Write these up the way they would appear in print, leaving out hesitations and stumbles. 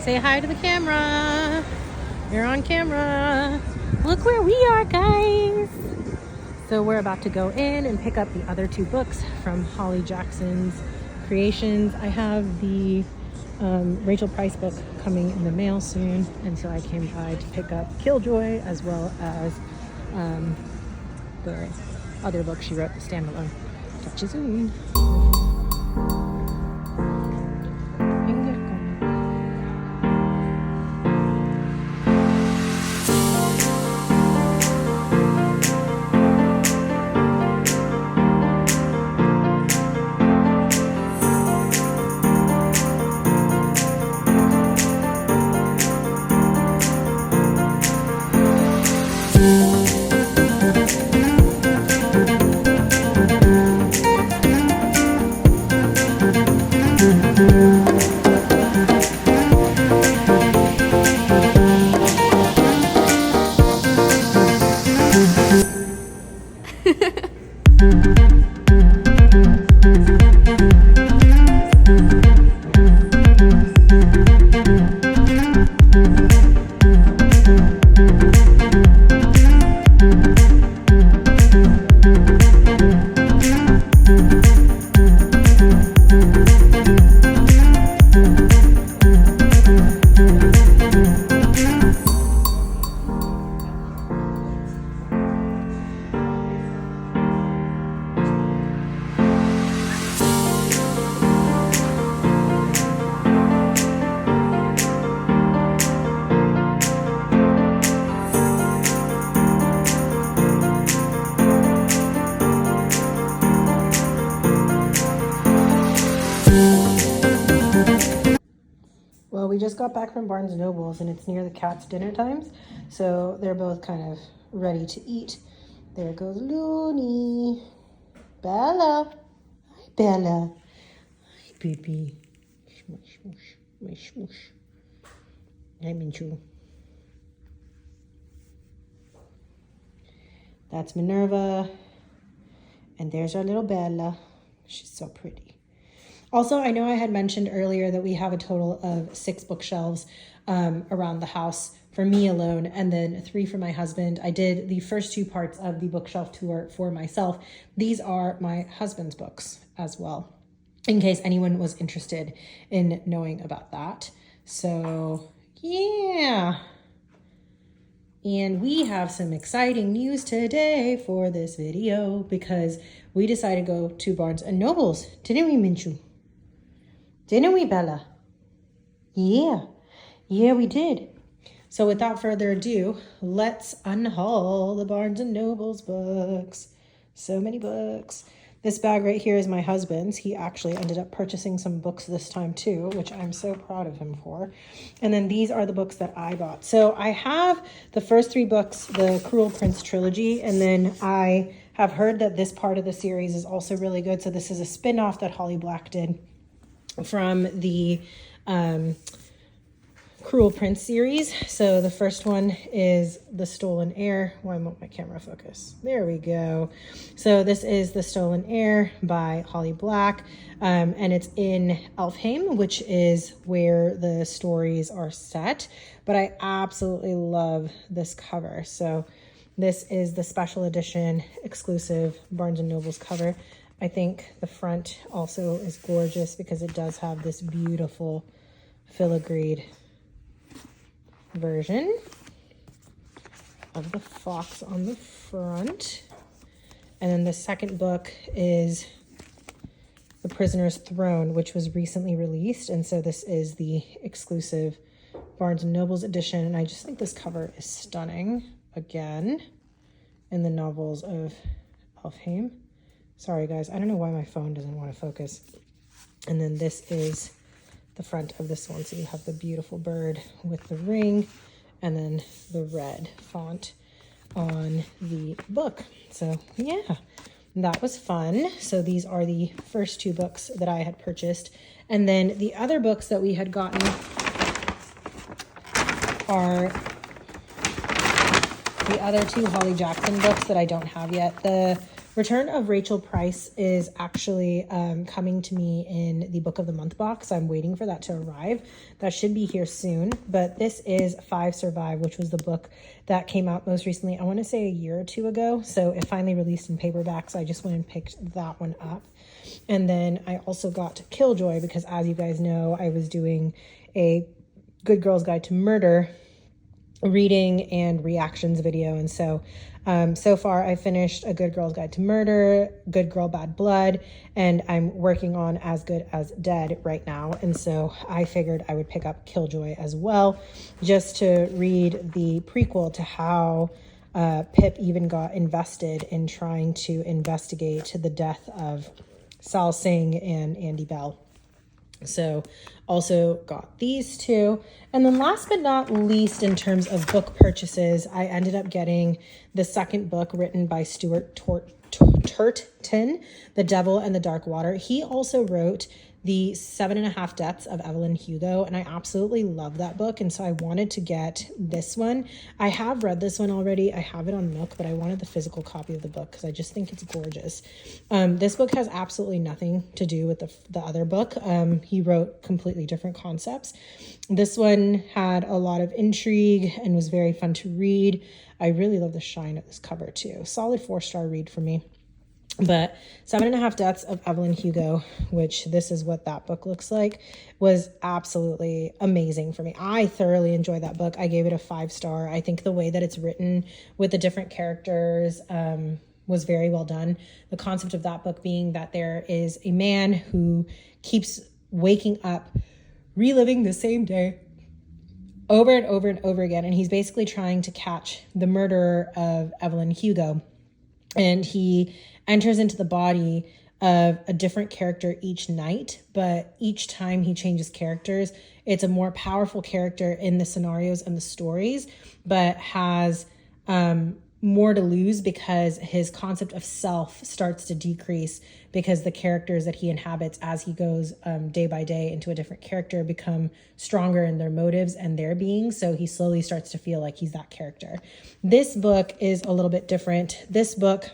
Say hi to the camera. You're on camera. Look where we are, guys. So we're about to go in and pick up the other two books from Holly Jackson's creations. I have the Rachel Price book coming in the mail soon, and so I came by to pick up Killjoy as well as the other book she wrote, the standalone. Catch you soon. Well, we just got back from Barnes & Noble's and it's near the cats' dinner times, so they're both kind of ready to eat. There goes Looney. Bella. Hi, Bella. Hi, baby. Smush, smush, smush, smush. Hi, Minchu. That's Minerva. And there's our little Bella. She's so pretty. Also, I know I had mentioned earlier that we have a total of 6 bookshelves around the house for me alone, and then 3 for my husband. I did the first 2 parts of the bookshelf tour for myself. These are my husband's books as well, in case anyone was interested in knowing about that. So, yeah. And we have some exciting news today for this video because we decided to go to Barnes & Noble's. Didn't we, Minchu? Didn't we, Bella? Yeah. Yeah, we did. So without further ado, let's unhaul the Barnes & Noble's books. So many books. This bag right here is my husband's. He actually ended up purchasing some books this time too, which I'm so proud of him for. And then these are the books that I bought. So I have the first 3 books, the Cruel Prince trilogy, and then I have heard that this part of the series is also really good. So this is a spin-off that Holly Black did from the Cruel Prince series. So the first one is The Stolen Heir. Why won't my camera focus? There we go. So this is The Stolen Heir by Holly Black, and it's in Elfhame, which is where the stories are set. But I absolutely love this cover. So this is the special edition exclusive Barnes & Noble's cover. I think the front also is gorgeous because it does have this beautiful filigreed version of the fox on the front. And then the second book is The Prisoner's Throne, which was recently released. And so this is the exclusive Barnes & Noble's edition. And I just think this cover is stunning again in the novels of Elfhame. Sorry, guys. I don't know why my phone doesn't want to focus. And then this is the front of this one. So you have the beautiful bird with the ring and then the red font on the book. So, yeah, that was fun. So these are the first 2 books that I had purchased. And then the other books that we had gotten are the other 2 Holly Jackson books that I don't have yet. The Return of Rachel Price is actually coming to me in the Book of the Month box. I'm waiting for that to arrive. That should be here soon. But this is Five Survive, which was the book that came out most recently, I want to say a year or two ago. So it finally released in paperback. So I just went and picked that one up. And then I also got Killjoy because, as you guys know, I was doing a Good Girl's Guide to Murder reading and reactions video. And so so far I finished A Good Girl's Guide to Murder, Good Girl Bad Blood, and I'm working on As Good as Dead right now. And so I figured I would pick up Killjoy as well, just to read the prequel to how Pip even got invested in trying to investigate the death of Sal Singh and Andy Bell. So also got these two. And then last but not least, in terms of book purchases, I ended up getting the second book written by Stuart Turton, The Devil and the Dark Water. He also wrote The 7.5 Deaths of Evelyn Hugo, and I absolutely love that book, and so I wanted to get this one. I have read this one already. I have it on Nook, but I wanted the physical copy of the book because I just think it's gorgeous. This book has absolutely nothing to do with the other book. He wrote completely different concepts. This one had a lot of intrigue and was very fun to read. I really love the shine of this cover too. Solid 4-star read for me. But 7.5 Deaths of Evelyn Hugo, which this is what that book looks like, was absolutely amazing for me. I thoroughly enjoyed that book. I gave it a 5-star. I think the way that it's written with the different characters was very well done. The concept of that book being that there is a man who keeps waking up, reliving the same day over and over and over again. And he's basically trying to catch the murderer of Evelyn Hugo. And he enters into the body of a different character each night, but each time he changes characters, it's a more powerful character in the scenarios and the stories, but has more to lose because his concept of self starts to decrease because the characters that he inhabits as he goes day by day into a different character become stronger in their motives and their being. So he slowly starts to feel like he's that character. This book is a little bit different. This book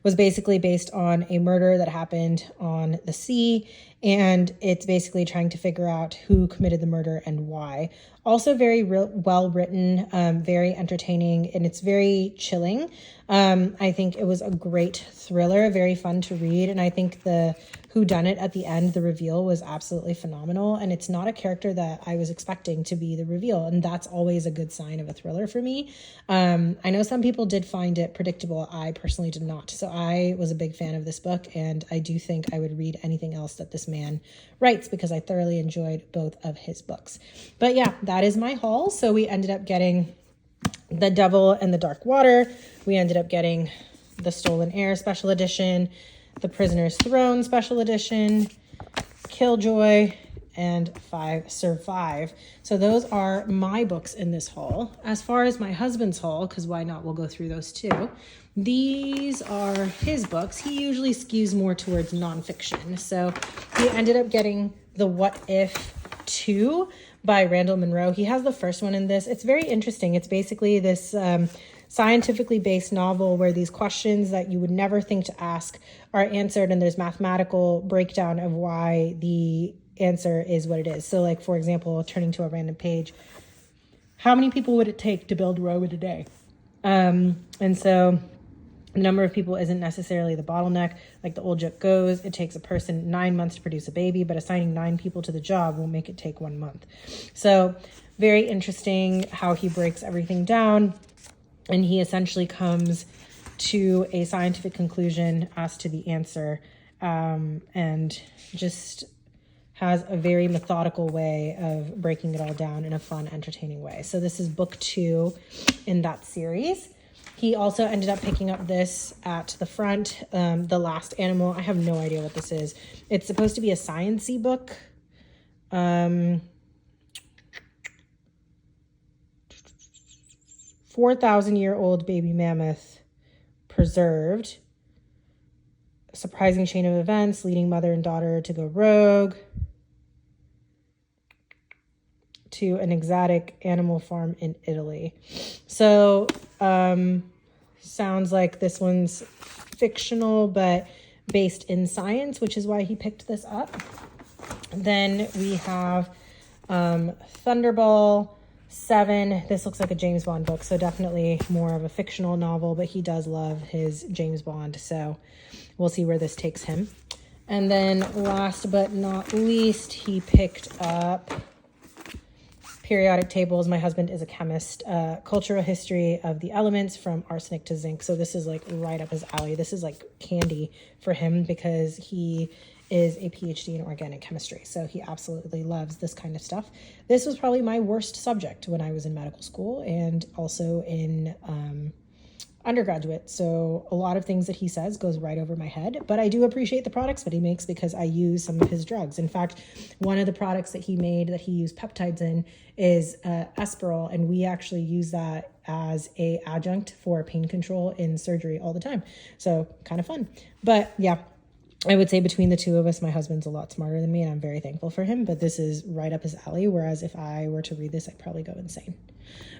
was basically based on a murder that happened on the sea, and it's basically trying to figure out who committed the murder and why. Also very well written, very entertaining, and it's very chilling. I think it was a great thriller, very fun to read, and I think the whodunit at the end, the reveal, was absolutely phenomenal, and it's not a character that I was expecting to be the reveal, and that's always a good sign of a thriller for me. I know some people did find it predictable. I personally did not, so I was a big fan of this book, and I do think I would read anything else that this man writes because I thoroughly enjoyed both of his books. But yeah, that is my haul. So we ended up getting The Devil and the Dark Water. We ended up getting the Stolen Heir Special Edition, the Prisoner's Throne Special Edition, Killjoy, and Five Survive. So those are my books in this haul. As far as my husband's haul, because why not, we'll go through those too. These are his books. He usually skews more towards nonfiction. So he ended up getting The What If 2 by Randall Munroe. He has the first one in this. It's very interesting. It's basically this scientifically based novel where these questions that you would never think to ask are answered, and there's mathematical breakdown of why the answer is what it is. So like, for example, turning to a random page, how many people would it take to build Rome in a day? And so the number of people isn't necessarily the bottleneck. Like the old joke goes, it takes a person 9 months to produce a baby, but assigning 9 people to the job will make it take 1 month. So very interesting how he breaks everything down. And he essentially comes to a scientific conclusion as to the answer, and just has a very methodical way of breaking it all down in a fun, entertaining way. So this is book 2 in that series. He also ended up picking up this at the front, The Last Animal. I have no idea what this is. It's supposed to be a science-y book. 4,000-year-old baby mammoth preserved. A surprising chain of events leading mother and daughter to go rogue to an exotic animal farm in Italy. So sounds like this one's fictional, but based in science, which is why he picked this up. Then we have Thunderball 7. This looks like a James Bond book, so definitely more of a fictional novel, but he does love his James Bond, so we'll see where this takes him. And then last but not least, he picked up Periodic Tables. My husband is a chemist. Cultural History of the Elements from Arsenic to Zinc. So this is like right up his alley. This is like candy for him because he is a PhD in organic chemistry. So he absolutely loves this kind of stuff. This was probably my worst subject when I was in medical school and also in undergraduate. So a lot of things that he says goes right over my head, but I do appreciate the products that he makes because I use some of his drugs. In fact, one of the products that he made that he used peptides in is Esperol, and we actually use that as a adjunct for pain control in surgery all the time. So kind of fun. But yeah, I would say between the two of us, my husband's a lot smarter than me, and I'm very thankful for him, but this is right up his alley, whereas if I were to read this, I'd probably go insane.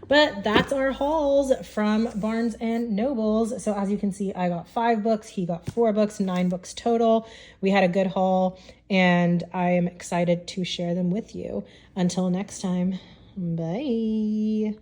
But that's our hauls from Barnes and Nobles. So as you can see, I got 5 books, he got 4 books, 9 books total. We had a good haul, and I am excited to share them with you. Until next time, bye.